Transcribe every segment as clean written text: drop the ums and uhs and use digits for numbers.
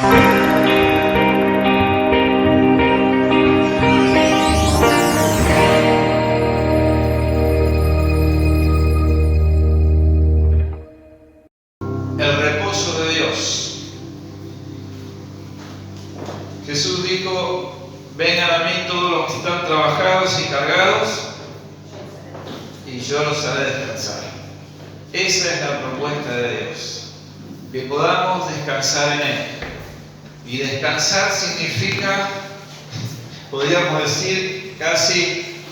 El reposo de Dios. Jesús dijo: vengan a mí todos los que están trabajados y cargados, y yo los haré descansar. Esa es la propuesta de Dios, que podamos descansar en Él. Y descansar significa, podríamos decir, casi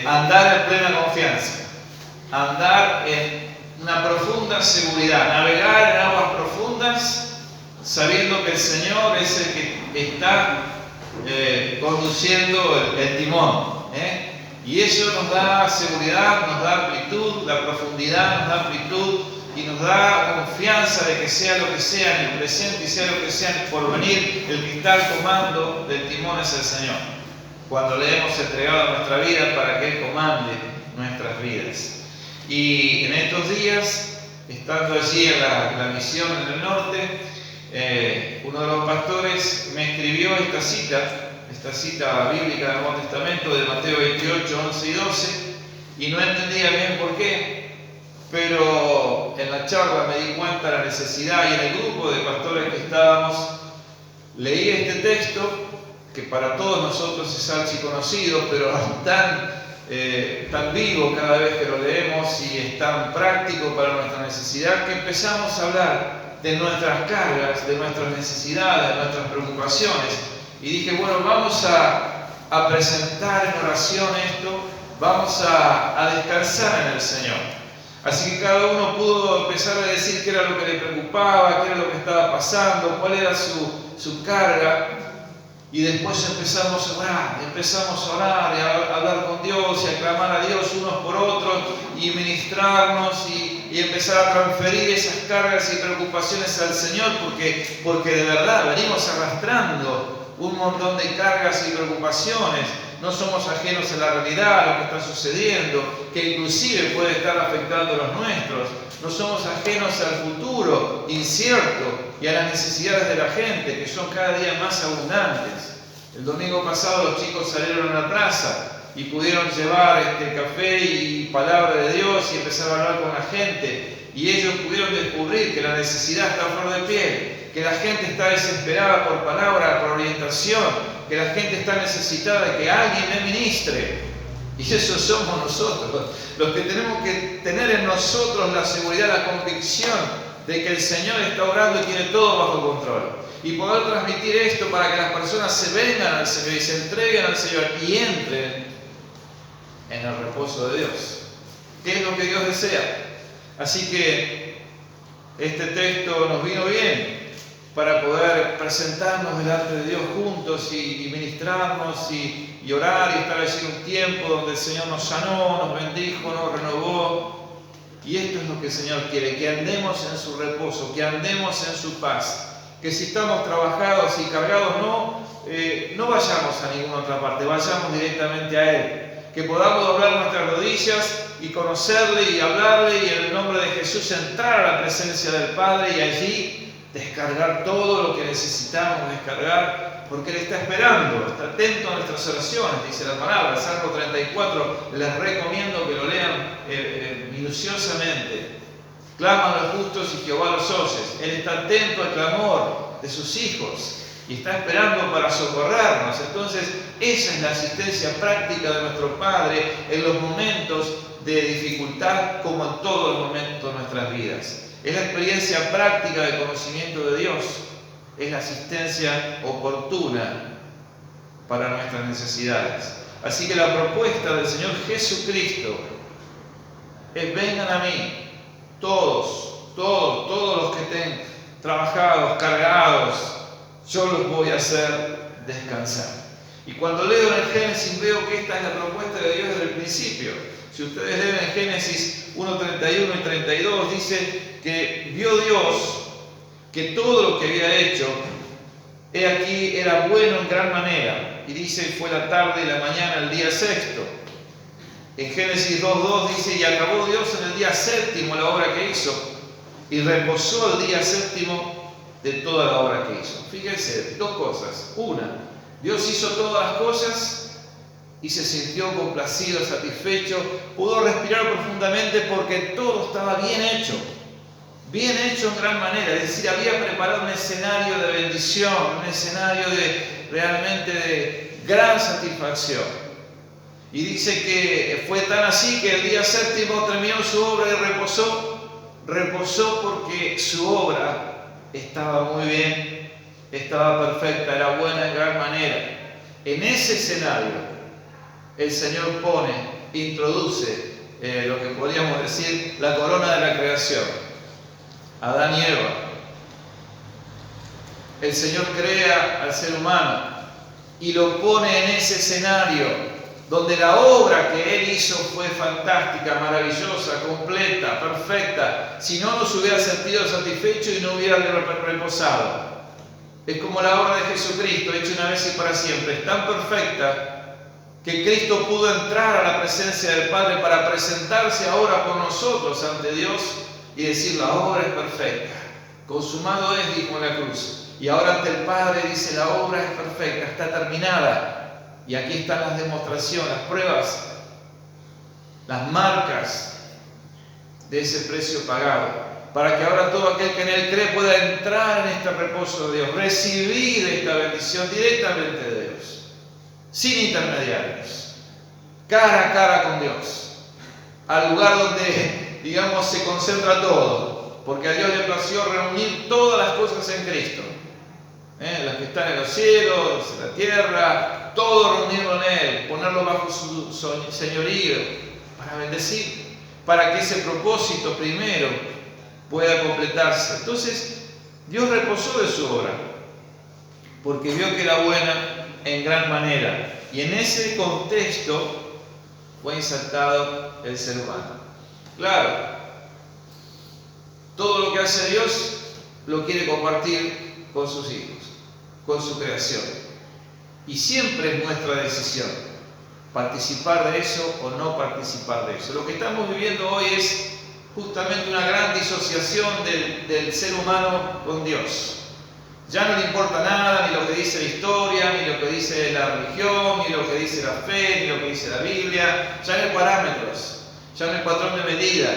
andar en plena confianza, andar en una profunda seguridad, navegar en aguas profundas, sabiendo que el Señor es el que está conduciendo el timón. Y eso nos da seguridad, nos da amplitud, la profundidad nos da amplitud y nos da confianza de que sea lo que sea en el presente y sea lo que sea en el porvenir, el que está al comando del timón es el Señor. Cuando le hemos entregado nuestra vida para que Él comande nuestras vidas. Y en estos días, estando allí en la misión en el norte, uno de los pastores me escribió esta cita bíblica del Nuevo Testamento de Mateo 28, 11 y 12, y no entendía bien por qué, pero en la charla me di cuenta de la necesidad, y en el grupo de pastores que estábamos, leí este texto, que para todos nosotros es archiconocido, pero tan vivo cada vez que lo leemos y es tan práctico para nuestra necesidad, que empezamos a hablar de nuestras cargas, de nuestras necesidades, de nuestras preocupaciones. Y dije, bueno, vamos a presentar en oración esto, vamos a descansar en el Señor. Así que cada uno pudo empezar a decir qué era lo que le preocupaba, qué era lo que estaba pasando, cuál era su carga. Y después empezamos a orar y a hablar con Dios y a clamar a Dios unos por otros y ministrarnos y empezar a transferir esas cargas y preocupaciones al Señor porque de verdad venimos arrastrando un montón de cargas y preocupaciones. No somos ajenos a la realidad, a lo que está sucediendo, que inclusive puede estar afectando a los nuestros. No somos ajenos al futuro incierto y a las necesidades de la gente, que son cada día más abundantes. El domingo pasado los chicos salieron a la plaza y pudieron llevar café y palabra de Dios y empezar a hablar con la gente. Y ellos pudieron descubrir que la necesidad está a flor de piel, que la gente está desesperada por palabra, por orientación, que la gente está necesitada de que alguien le ministre. Y eso somos nosotros, los que tenemos que tener en nosotros la seguridad, la convicción de que el Señor está obrando y tiene todo bajo control. Y poder transmitir esto para que las personas se vengan al Señor y se entreguen al Señor y entren en el reposo de Dios. ¿Qué es lo que Dios desea? Así que este texto nos vino bien para poder presentarnos delante de Dios juntos y ministrarnos y orar y establecer un tiempo donde el Señor nos sanó, nos bendijo, nos renovó. Y esto es lo que el Señor quiere, que andemos en su reposo, que andemos en su paz, que si estamos trabajados y cargados no vayamos a ninguna otra parte, vayamos directamente a Él, que podamos doblar nuestras rodillas y conocerle y hablarle y en el nombre de Jesús entrar a la presencia del Padre y allí descargar todo lo que necesitamos descargar, porque Él está esperando, está atento a nuestras oraciones, dice la palabra, Salmo 34, les recomiendo que lo lean minuciosamente. Claman los justos y Jehová los oye. Él está atento al clamor de sus hijos y está esperando para socorrernos. Entonces, esa es la asistencia práctica de nuestro Padre en los momentos de dificultad como en todos los momentos de nuestras vidas. Es la experiencia práctica de conocimiento de Dios, es la asistencia oportuna para nuestras necesidades. Así que la propuesta del Señor Jesucristo es: vengan a mí, todos los que estén trabajados, cargados, yo los voy a hacer descansar. Y cuando leo en el Génesis veo que esta es la propuesta de Dios desde el principio. Si ustedes leen en Génesis 1, 31 y 32, dice que vio Dios que todo lo que había hecho, he aquí, era bueno en gran manera. Y dice, fue la tarde y la mañana el día sexto. En Génesis 2.2 dice, y acabó Dios en el día séptimo la obra que hizo, y reposó el día séptimo de toda la obra que hizo. Fíjense, dos cosas. Una, Dios hizo todas las cosas y se sintió complacido, satisfecho, pudo respirar profundamente porque todo estaba bien hecho en gran manera. Es decir, había preparado un escenario de bendición, un escenario realmente de gran satisfacción. Y dice que fue tan así que el día séptimo terminó su obra y reposó porque su obra estaba muy bien, estaba perfecta, era buena en gran manera. En ese escenario, el Señor introduce lo que podríamos decir la corona de la creación, Adán y Eva. El Señor crea al ser humano y lo pone en ese escenario donde la obra que Él hizo fue fantástica, maravillosa, completa, perfecta. Si no, nos hubiera sentido satisfecho y no hubiera reposado. Es como la obra de Jesucristo, hecha una vez y para siempre. Es tan perfecta que Cristo pudo entrar a la presencia del Padre para presentarse ahora por nosotros ante Dios y decir: la obra es perfecta, consumado es, dijo en la cruz. Y ahora ante el Padre dice: la obra es perfecta, está terminada. Y aquí están las demostraciones, las pruebas, las marcas de ese precio pagado, para que ahora todo aquel que en Él cree pueda entrar en este reposo de Dios, recibir esta bendición directamente de Dios, sin intermediarios, cara a cara con Dios, al lugar donde, digamos, se concentra todo, porque a Dios le plació reunir todas las cosas en Cristo, las que están en los cielos, en la tierra, todo reunirlo en Él, ponerlo bajo su señorío, para bendecir, para que ese propósito primero pueda completarse. Entonces, Dios reposó de su obra, porque vio que era buena en gran manera. Y en ese contexto fue insertado el ser humano. Claro, todo lo que hace Dios lo quiere compartir con sus hijos, con su creación. Y siempre es nuestra decisión participar de eso o no participar de eso. Lo que estamos viviendo hoy es justamente una gran disociación del ser humano con Dios. Ya no le importa nada, ni lo que dice la historia, ni lo que dice la religión, ni lo que dice la fe, ni lo que dice la Biblia. Ya no hay parámetros, ya no hay patrón de medida,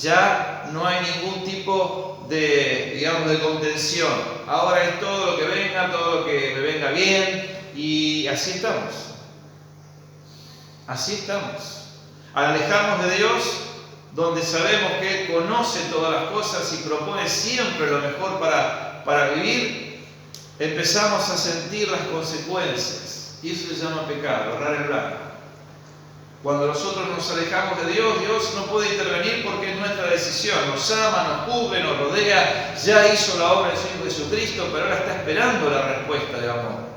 ya no hay ningún tipo de, digamos, de contención. Ahora es todo lo que venga, todo lo que me venga bien. Y así estamos. Así estamos. Al alejarnos de Dios, donde sabemos que Él conoce todas las cosas y propone siempre lo mejor para vivir, empezamos a sentir las consecuencias. Y eso se llama pecado, errar el blanco. Cuando nosotros nos alejamos de Dios, Dios no puede intervenir porque es nuestra decisión. Nos ama, nos cubre, nos rodea. Ya hizo la obra del Señor Jesucristo, pero ahora está esperando la respuesta de amor.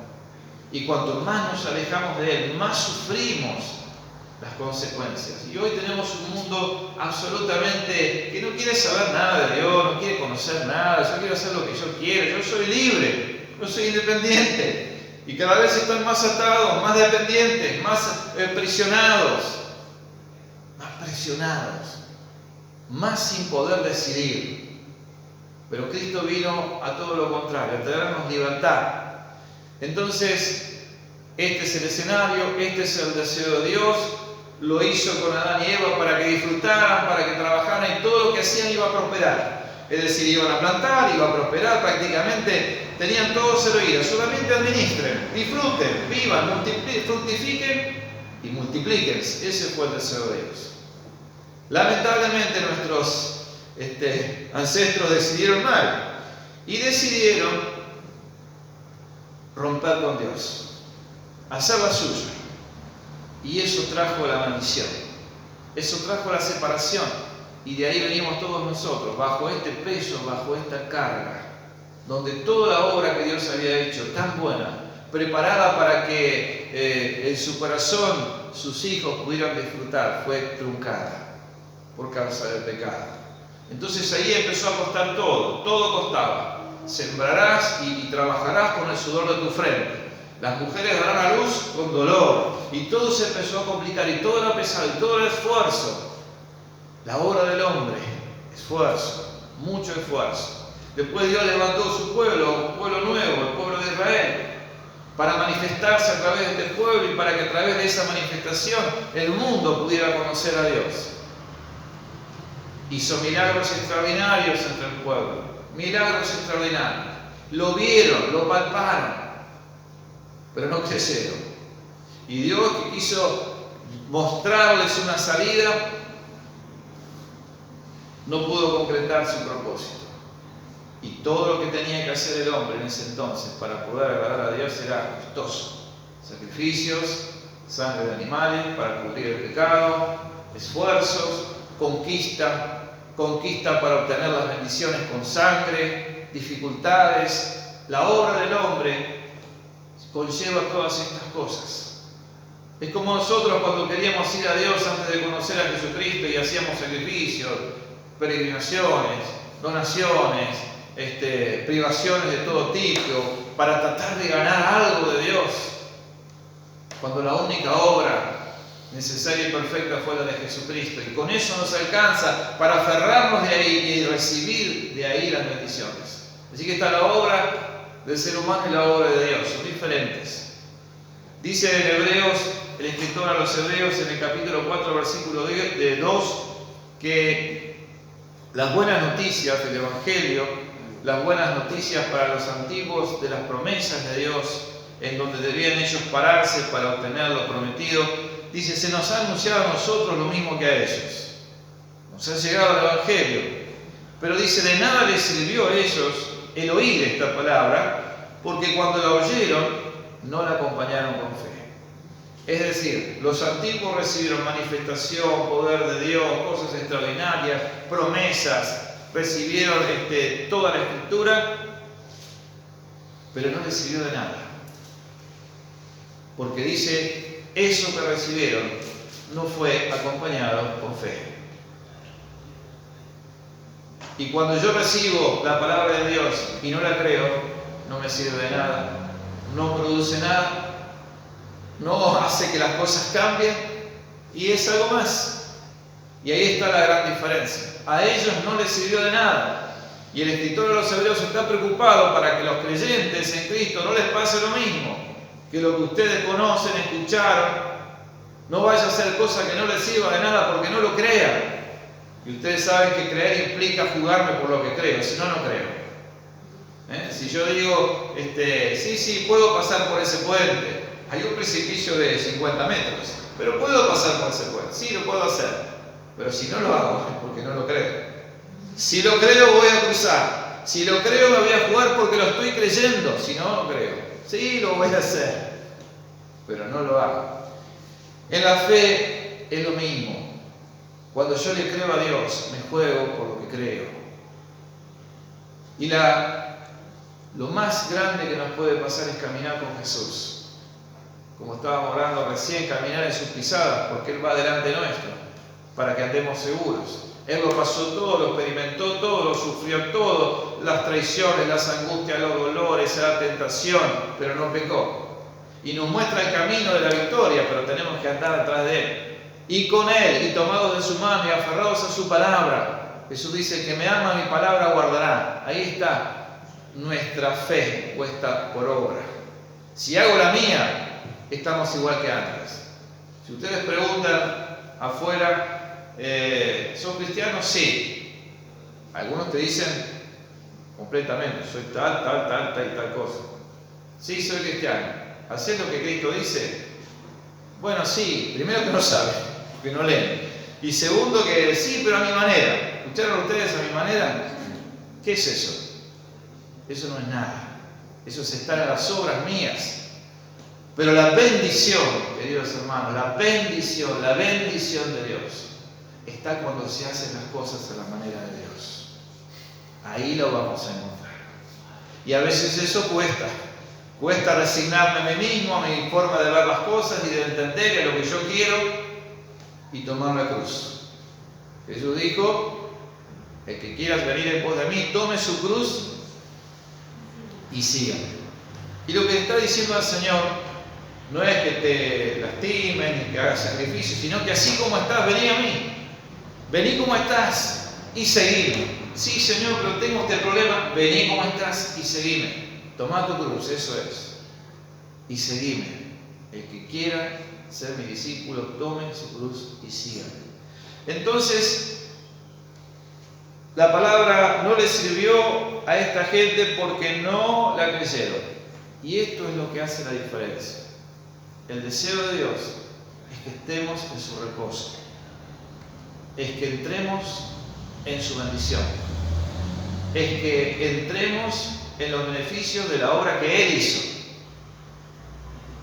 Y cuanto más nos alejamos de Él, más sufrimos las consecuencias. Y hoy tenemos un mundo absolutamente que no quiere saber nada de Dios, no quiere conocer nada. Yo quiero hacer lo que yo quiero, yo soy libre, yo soy independiente. Y cada vez están más atados, más dependientes, más presionados, más sin poder decidir. Pero Cristo vino a todo lo contrario, a traernos libertad. Entonces, este es el escenario, este es el deseo de Dios. Lo hizo con Adán y Eva para que disfrutaran, para que trabajaran, y todo lo que hacían iba a prosperar. Es decir, iban a plantar, iba a prosperar, prácticamente tenían todo servido. Solamente administren, disfruten, vivan, fructifiquen y multiplíquense. Ese fue el deseo de Dios. Lamentablemente nuestros ancestros decidieron mal y decidieron romper con Dios, hacer la suya, y eso trajo la maldición, eso trajo la separación, y de ahí venimos todos nosotros, bajo este peso, bajo esta carga, donde toda la obra que Dios había hecho, tan buena, preparada para que en su corazón sus hijos pudieran disfrutar, fue truncada por causa del pecado. Entonces ahí empezó a costar todo costaba. Sembrarás y trabajarás con el sudor de tu frente. Las mujeres darán a luz con dolor. Y todo se empezó a complicar, y todo era pesado, y todo era esfuerzo. La obra del hombre, esfuerzo, mucho esfuerzo. Después Dios levantó su pueblo. para manifestarse a través de este pueblo y para que a través de esa manifestación el mundo pudiera conocer a Dios. Hizo milagros extraordinarios entre el pueblo, milagros extraordinarios. Lo vieron, lo palparon, pero no creyeron. Y Dios, que quiso mostrarles una salida, no pudo concretar su propósito. Y todo lo que tenía que hacer el hombre en ese entonces para poder agradar a Dios era costoso. Sacrificios, sangre de animales para cubrir el pecado, esfuerzos, conquista para obtener las bendiciones con sangre, dificultades. La obra del hombre conlleva todas estas cosas. Es como nosotros cuando queríamos ir a Dios antes de conocer a Jesucristo y hacíamos sacrificios, peregrinaciones, donaciones, privaciones de todo tipo para tratar de ganar algo de Dios, cuando la única obra necesaria y perfecta fue la de Jesucristo, y con eso nos alcanza para aferrarnos de ahí y recibir de ahí las bendiciones. Así que está la obra del ser humano y la obra de Dios, son diferentes. Dice en Hebreos, el escritor a los Hebreos en el capítulo 4 versículo 2, que las buenas noticias del Evangelio, las buenas noticias para los antiguos de las promesas de Dios, en donde debían ellos pararse para obtener lo prometido, dice, se nos ha anunciado a nosotros lo mismo que a ellos. Nos ha llegado el Evangelio. Pero dice, de nada les sirvió a ellos el oír esta palabra, porque cuando la oyeron, no la acompañaron con fe. Es decir, los antiguos recibieron manifestación, poder de Dios, cosas extraordinarias, promesas, recibieron toda la Escritura, pero no les sirvió de nada. Porque dice, eso que recibieron no fue acompañado con fe. Y cuando yo recibo la palabra de Dios y no la creo, no me sirve de nada, no produce nada, no hace que las cosas cambien y es algo más. Y ahí está la gran diferencia. A ellos no les sirvió de nada. Y el escritor de los Hebreos está preocupado para que los creyentes en Cristo no les pase lo mismo, que lo que ustedes conocen, escucharon, no vaya a ser cosa que no les sirva de nada porque no lo crean. Y ustedes saben que creer implica jugarme por lo que creo, si no, no creo. Si yo digo, sí, puedo pasar por ese puente, hay un precipicio de 50 metros, pero puedo pasar por ese puente, sí, lo puedo hacer. Pero si no lo hago es porque no lo creo. Si lo creo voy a cruzar. Si lo creo me voy a jugar porque lo estoy creyendo. Si no, no creo. Sí, lo voy a hacer. Pero no lo hago. En la fe es lo mismo. Cuando yo le creo a Dios, me juego por lo que creo. Y lo más grande que nos puede pasar es caminar con Jesús. Como estábamos hablando recién, caminar en sus pisadas, porque Él va delante nuestro, para que andemos seguros. Él lo pasó todo, lo experimentó todo, lo sufrió todo, las traiciones, las angustias, los dolores, la tentación, pero no pecó. Y nos muestra el camino de la victoria, pero tenemos que andar atrás de Él. Y con Él, y tomados de su mano y aferrados a su palabra. Jesús dice, el que me ama, mi palabra guardará. Ahí está nuestra fe puesta por obra. Si hago la mía, estamos igual que antes. Si ustedes preguntan afuera, ¿son cristianos? Sí. Algunos te dicen completamente, soy tal y tal cosa. Sí, soy cristiano. ¿Hacés lo que Cristo dice? Bueno, sí. Primero que no saben, que no leen. Y segundo que sí, pero a mi manera. ¿Escucharon ustedes a mi manera? ¿Qué es eso? Eso no es nada. Eso es estar a las obras mías. Pero la bendición, queridos hermanos, la bendición de Dios está cuando se hacen las cosas a la manera de Dios. Ahí lo vamos a encontrar. Y a veces eso cuesta. Cuesta resignarme a mí mismo, a mi forma de ver las cosas y de entender que lo que yo quiero y tomar la cruz. Jesús dijo, el que quiera venir en pos de mí, tome su cruz y sígame. Y lo que está diciendo el Señor no es que te lastimen ni que hagas sacrificios, sino que así como estás, vení a mí. Vení como estás y seguime. Sí, Señor, pero tengo este problema. Vení como estás y seguime. Tomá tu cruz, eso es. y seguime. El que quiera ser mi discípulo, tome su cruz y sígame. Entonces, la palabra no le sirvió a esta gente porque no la creyeron. Y esto es lo que hace la diferencia. El deseo de Dios es que estemos en su reposo. Es que entremos en su bendición. Es que entremos en los beneficios de la obra que Él hizo.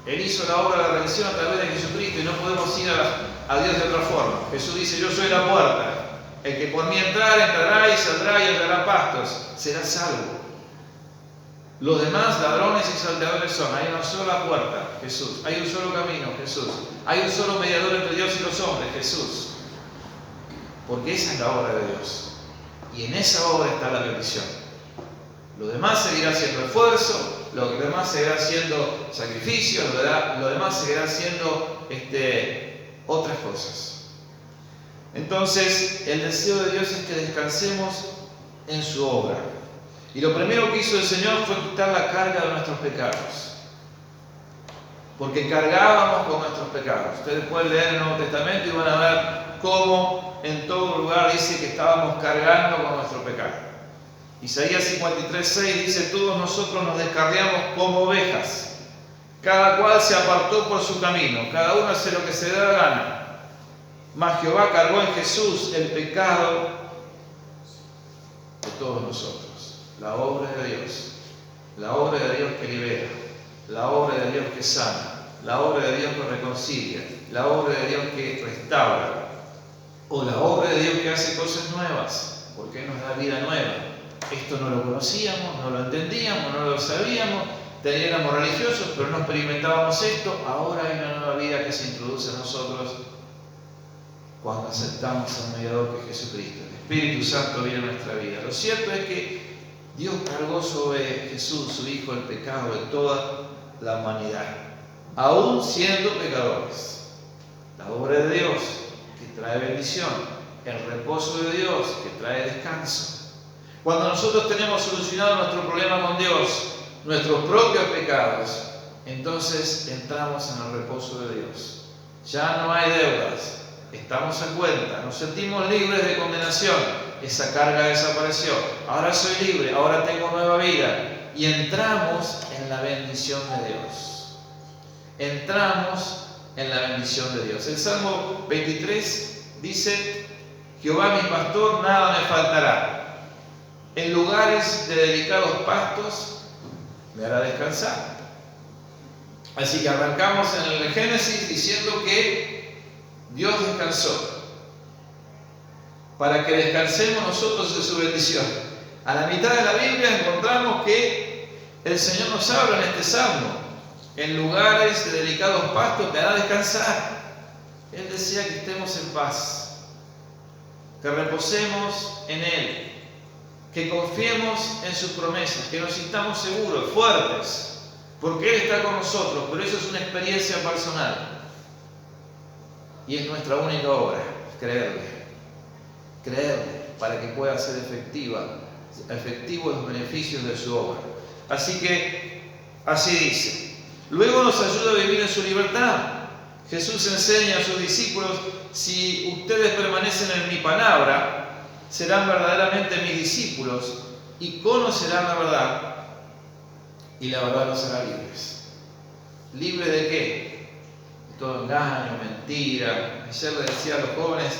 Él hizo la obra de la redención a través de Jesucristo y no podemos ir a Dios de otra forma. Jesús dice, yo soy la puerta. El que por mí entrará y saldrá y hallará pastos, será salvo. Los demás ladrones y salteadores son. Hay una sola puerta, Jesús. Hay un solo camino, Jesús. Hay un solo mediador entre Dios y los hombres, Jesús. Porque esa es la obra de Dios. Y en esa obra está la bendición. Lo demás seguirá siendo esfuerzo, lo demás seguirá siendo sacrificio, lo demás seguirá siendo otras cosas. Entonces, el deseo de Dios es que descansemos en su obra. Y lo primero que hizo el Señor fue quitar la carga de nuestros pecados. Porque cargábamos con nuestros pecados. Ustedes pueden leer el Nuevo Testamento y van a ver cómo en todo lugar dice que estábamos cargando con nuestro pecado. Isaías 53:6 dice, todos nosotros nos descarriamos como ovejas. Cada cual se apartó por su camino. Cada uno hace lo que se da gana. Mas Jehová cargó en Jesús el pecado de todos nosotros. La obra de Dios. La obra de Dios que libera. La obra de Dios que sana. La obra de Dios que reconcilia. La obra de Dios que restaura. O la obra de Dios que hace cosas nuevas. Porque nos da vida nueva. Esto no lo conocíamos, no lo entendíamos, no lo sabíamos. Éramos religiosos, pero no experimentábamos esto. Ahora hay una nueva vida que se introduce en nosotros cuando aceptamos al mediador que es Jesucristo. El Espíritu Santo viene a nuestra vida. Lo cierto es que Dios cargó sobre Jesús, su Hijo, el pecado de toda la humanidad, aún siendo pecadores. La obra de Dios que trae bendición, el reposo de Dios que trae descanso. Cuando nosotros tenemos solucionado nuestro problema con Dios, nuestros propios pecados, entonces entramos en el reposo de Dios. Ya no hay deudas. Estamos a cuenta, nos sentimos libres de condenación, esa carga desapareció, ahora soy libre, ahora tengo nueva vida y entramos en la bendición de Dios. Entramos en la bendición de Dios. El Salmo 23 dice, Jehová mi pastor, nada me faltará. En lugares de delicados pastos me hará descansar. Así que arrancamos en el Génesis diciendo que Dios descansó para que descansemos nosotros de su bendición. A la mitad de la Biblia encontramos que el Señor nos habla en este salmo. En lugares de delicados pastos te hará descansar. Él desea que estemos en paz, que reposemos en Él, que confiemos en sus promesas, que nos sintamos seguros, fuertes, porque Él está con nosotros, pero eso es una experiencia personal. Y es nuestra única obra, creerle para que pueda ser efectivos los beneficios de su obra. Así que, así dice. Luego nos ayuda a vivir en su libertad. Jesús enseña a sus discípulos, si ustedes permanecen en mi palabra, serán verdaderamente mis discípulos y conocerán la verdad, y la verdad los hará libres. ¿Libre de qué? Todo engaño, mentira. Ayer le decía a los jóvenes,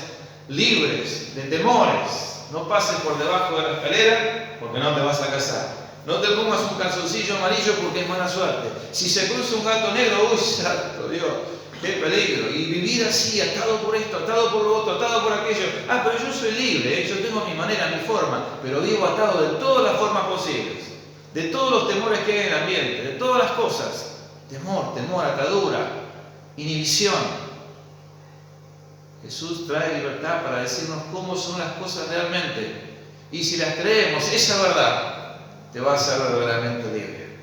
libres de temores. No pases por debajo de la escalera porque no te vas a casar. No te pongas un calzoncillo amarillo porque es mala suerte. Si se cruza un gato negro, uy, santo Dios, qué peligro. Y vivir así, atado por esto, atado por lo otro, atado por aquello. Ah, pero yo soy libre, yo tengo mi manera, mi forma, pero vivo atado de todas las formas posibles. De todos los temores que hay en el ambiente, de todas las cosas. Temor, atadura. Inhibición. Jesús trae libertad para decirnos cómo son las cosas realmente. Y si las creemos, esa verdad te va a hacer verdaderamente libre.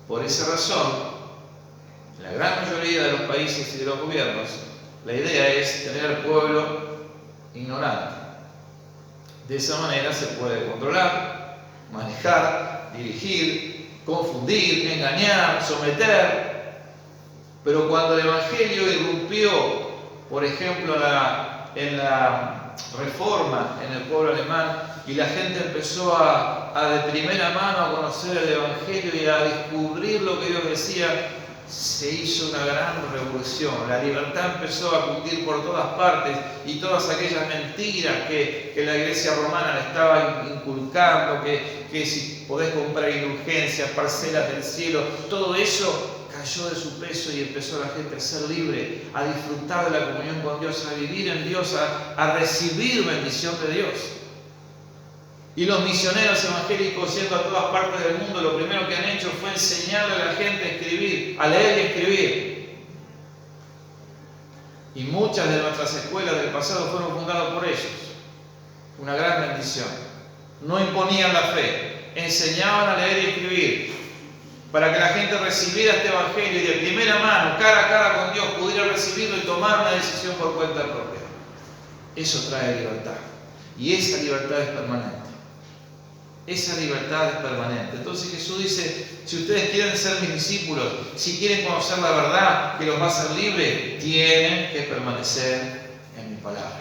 Por esa razón, en la gran mayoría de los países y de los gobiernos, la idea es tener al pueblo ignorante. De esa manera se puede controlar, manejar, dirigir confundir, engañar, someter. Pero cuando el Evangelio irrumpió, por ejemplo, en la Reforma en el pueblo alemán, y la gente empezó a de primera mano a conocer el Evangelio y a descubrir lo que Dios decía, se hizo una gran revolución. La libertad empezó a cundir por todas partes, y todas aquellas mentiras que la iglesia romana le estaba inculcando, que si podés comprar indulgencias, parcelas del cielo, todo eso cayó de su peso y empezó la gente a ser libre, a disfrutar de la comunión con Dios, a vivir en Dios, a recibir bendición de Dios. Y los misioneros evangélicos, yendo a todas partes del mundo, lo primero que han hecho fue enseñarle a la gente a escribir, a leer y escribir. Y muchas de nuestras escuelas del pasado fueron fundadas por ellos. Una gran bendición. No imponían la fe, enseñaban a leer y escribir, para que la gente recibiera este Evangelio y de primera mano, cara a cara con Dios, pudiera recibirlo y tomar una decisión por cuenta propia. Eso trae libertad. Y esa libertad es permanente. Esa libertad es permanente. Entonces Jesús dice, si ustedes quieren ser mis discípulos, si quieren conocer la verdad que los va a hacer libres, tienen que permanecer en mi palabra.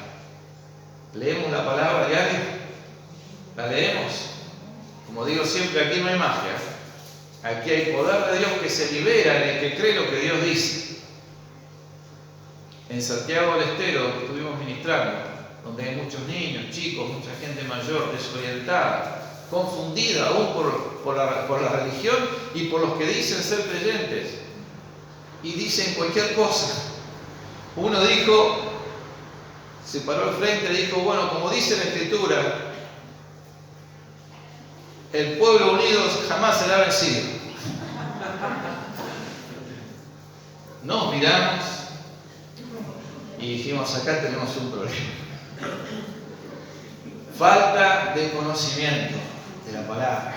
¿Leemos la palabra diaria? ¿La leemos? Como digo siempre, aquí no hay magia. Aquí hay poder de Dios que se libera en el que cree lo que Dios dice. En Santiago del Estero estuvimos ministrando, donde hay muchos niños, chicos, mucha gente mayor, desorientada, confundida aún por la religión y por los que dicen ser creyentes. Y dicen cualquier cosa. Uno dijo, se paró al frente y dijo, bueno, como dice la Escritura, el pueblo unido jamás será vencido. Nos miramos y dijimos, acá tenemos un problema. Falta de conocimiento de la palabra.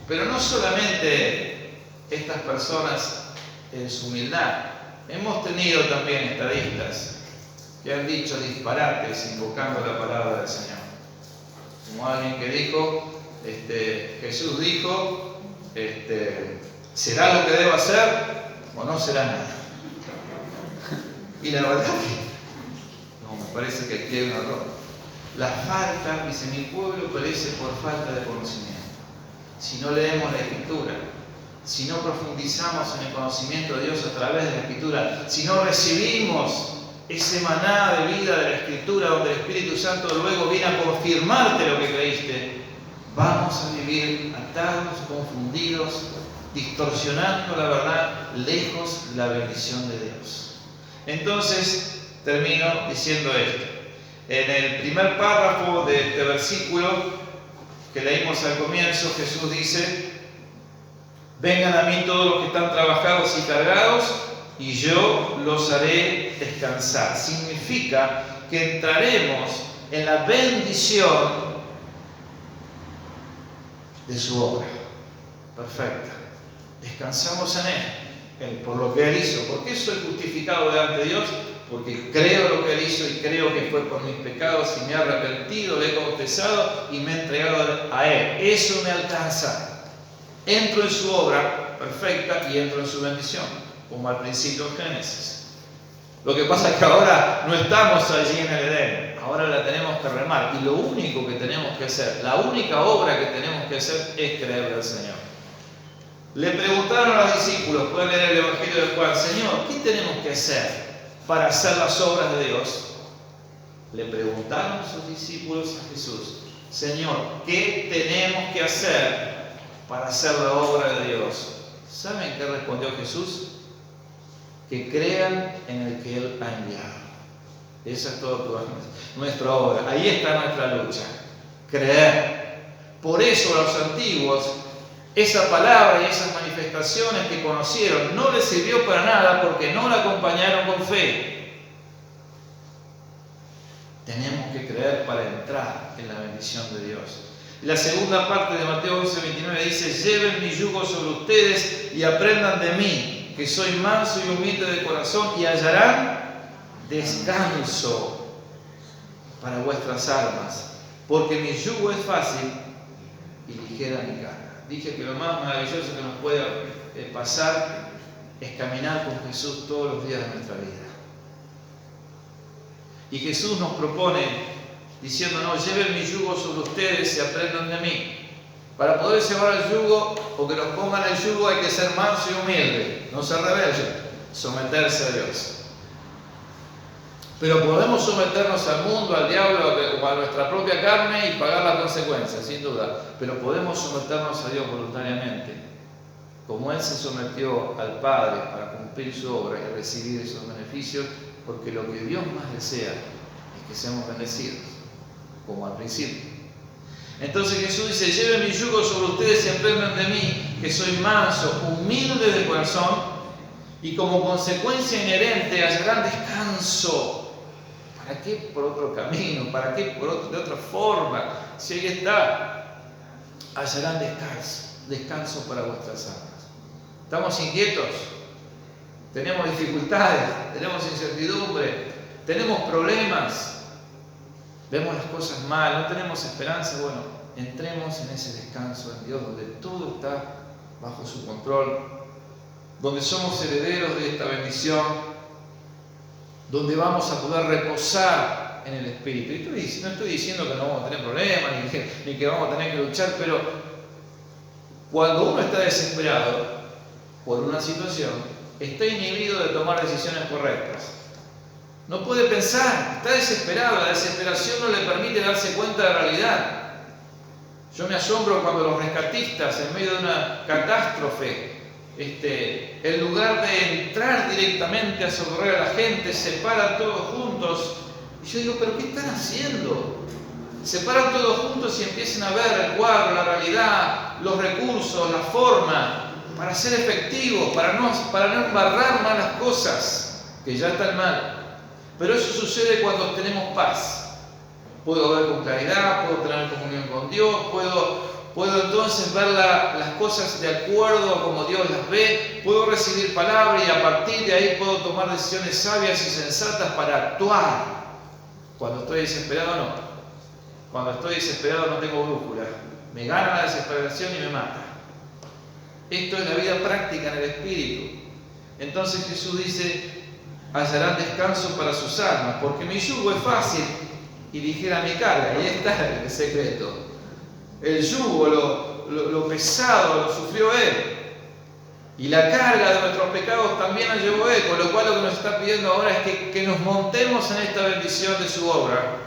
Pero no solamente estas personas en su humildad. Hemos tenido también estadistas que han dicho disparates invocando la palabra del Señor. Como alguien que dijo, Jesús dijo, ¿será lo que debo hacer o no será nada? Y la verdad que no, me parece que aquí hay un error. La falta, dice, mi pueblo perece por falta de conocimiento. Si no leemos la Escritura, si no profundizamos en el conocimiento de Dios a través de la Escritura, si no recibimos ese maná de vida de la Escritura, donde el Espíritu Santo luego viene a confirmarte lo que creíste, vamos a vivir atados, confundidos, distorsionando la verdad, lejos de la bendición de Dios. Entonces, termino diciendo esto. En el primer párrafo de este versículo que leímos al comienzo, Jesús dice, vengan a mí todos los que están trabajados y cargados, y yo los haré descansar. Significa que entraremos en la bendición de su obra perfecta. Descansamos en Él, por lo que Él hizo. ¿Por qué soy justificado delante de Dios? Porque creo lo que Él hizo y creo que fue por mis pecados y me he arrepentido, le he confesado y me he entregado a Él. Eso me alcanza. Entro en su obra perfecta y entro en su bendición, como al principio en Génesis. Lo que pasa es que ahora no estamos allí en el Edén, ahora la tenemos que remar. Y lo único que tenemos que hacer, la única obra que tenemos que hacer es creerle al Señor. Le preguntaron a los discípulos, pueden leer el Evangelio de Juan, Señor, ¿qué tenemos que hacer para hacer las obras de Dios? Le preguntaron a sus discípulos a Jesús, Señor, ¿qué tenemos que hacer para hacer la obra de Dios? ¿Saben qué respondió Jesús? Que crean en el que Él ha enviado. Esa es toda nuestra obra. Ahí está nuestra lucha. Creer. Por eso a los antiguos, esa palabra y esas manifestaciones que conocieron no les sirvió para nada porque no la acompañaron con fe. Tenemos que creer para entrar en la bendición de Dios. La segunda parte de Mateo 11:29 dice, lleven mi yugo sobre ustedes y aprendan de mí, que soy manso y humilde de corazón, y hallarán descanso para vuestras almas, porque mi yugo es fácil y ligera mi carga. dije que lo más maravilloso que nos puede pasar es caminar con Jesús todos los días de nuestra vida. Y Jesús nos propone, diciendo, no, lleven mi yugo sobre ustedes y aprendan de mí. Para poder llevar el yugo, o que nos pongan el yugo, hay que ser manso y humilde, no ser rebelde, someterse a Dios. Pero podemos someternos al mundo, al diablo o a nuestra propia carne y pagar las consecuencias, sin duda. Pero podemos someternos a Dios voluntariamente, como Él se sometió al Padre para cumplir su obra y recibir esos beneficios, porque lo que Dios más desea es que seamos bendecidos, como al principio. Entonces Jesús dice, lleven mi yugo sobre ustedes y aprendan de mí, que soy manso, humilde de corazón, y como consecuencia inherente hallarán descanso. ¿Para qué por otro camino? ¿Para qué de otra forma? Si ahí está, hallarán descanso para vuestras almas. ¿Estamos inquietos? ¿Tenemos dificultades? ¿Tenemos incertidumbre? ¿Tenemos problemas? ¿Vemos las cosas mal? ¿No tenemos esperanza? Bueno, entremos en ese descanso en Dios, donde todo está bajo su control, donde somos herederos de esta bendición, donde vamos a poder reposar en el Espíritu. Y no estoy diciendo que no vamos a tener problemas, ni que vamos a tener que luchar, pero cuando uno está desesperado por una situación, está inhibido de tomar decisiones correctas. No puede pensar, está desesperado, la desesperación no le permite darse cuenta de la realidad. Yo me asombro cuando los rescatistas, en medio de una catástrofe, en lugar de entrar directamente a socorrer a la gente, se paran todos juntos. Y yo digo, ¿pero qué están haciendo? Se paran todos juntos y empiezan a ver el cuadro, la realidad, los recursos, la forma, para ser efectivos, para no embarrar malas cosas, que ya están mal. Pero eso sucede cuando tenemos paz. Puedo ver con claridad, puedo tener comunión con Dios, puedo entonces ver las cosas de acuerdo a como Dios las ve, puedo recibir palabra y a partir de ahí puedo tomar decisiones sabias y sensatas para actuar. Cuando estoy desesperado, no. Cuando estoy desesperado no tengo brújula. Me gana la desesperación y me mata. Esto es la vida práctica en el Espíritu. Entonces Jesús dice, hallarán descanso para sus almas, porque mi yugo es fácil y ligera mi carga. Y ahí está el secreto. El yugo, lo pesado, lo sufrió Él. Y la carga de nuestros pecados también la llevó Él. Con lo cual lo que nos está pidiendo ahora es que nos montemos en esta bendición de su obra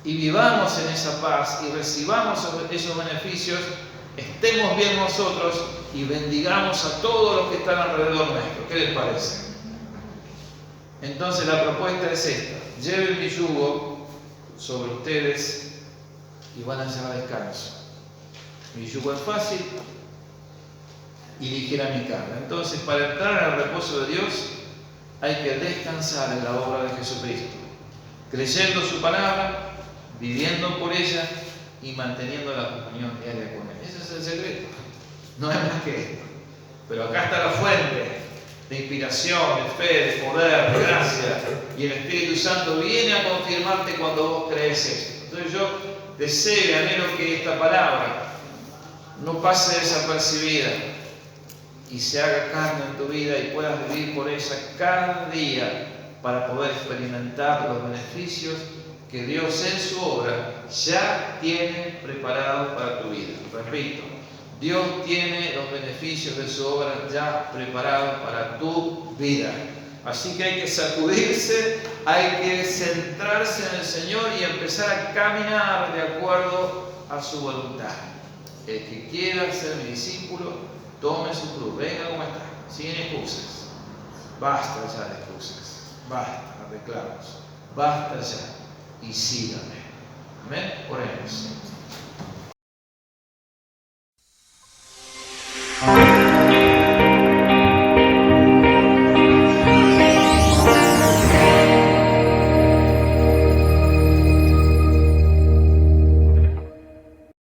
y vivamos en esa paz y recibamos esos beneficios, estemos bien nosotros y bendigamos a todos los que están alrededor nuestro. ¿Qué les parece? Entonces la propuesta es esta: lleven mi yugo sobre ustedes y van a hallar descanso. Mi yugo es fácil y ligera mi carga. Entonces, para entrar en el reposo de Dios hay que descansar en la obra de Jesucristo, creyendo su palabra, viviendo por ella y manteniendo la comunión diaria con Él. Ese es el secreto. No es más que esto. Pero acá está la fuente de inspiración, de fe, de poder, de gracia. Y el Espíritu Santo viene a confirmarte cuando vos crees esto. Entonces yo deseo y anhelo que esta palabra no pase desapercibida y se haga carne en tu vida y puedas vivir por ella cada día para poder experimentar los beneficios que Dios en su obra ya tiene preparados para tu vida. Repito, Dios tiene los beneficios de su obra ya preparados para tu vida. Así que hay que sacudirse, hay que centrarse en el Señor y empezar a caminar de acuerdo a su voluntad. El que quiera ser mi discípulo, tome su cruz, venga como está, sin excusas. Basta ya de excusas, basta de reclamos, basta ya y sígame. Amén. Oremos.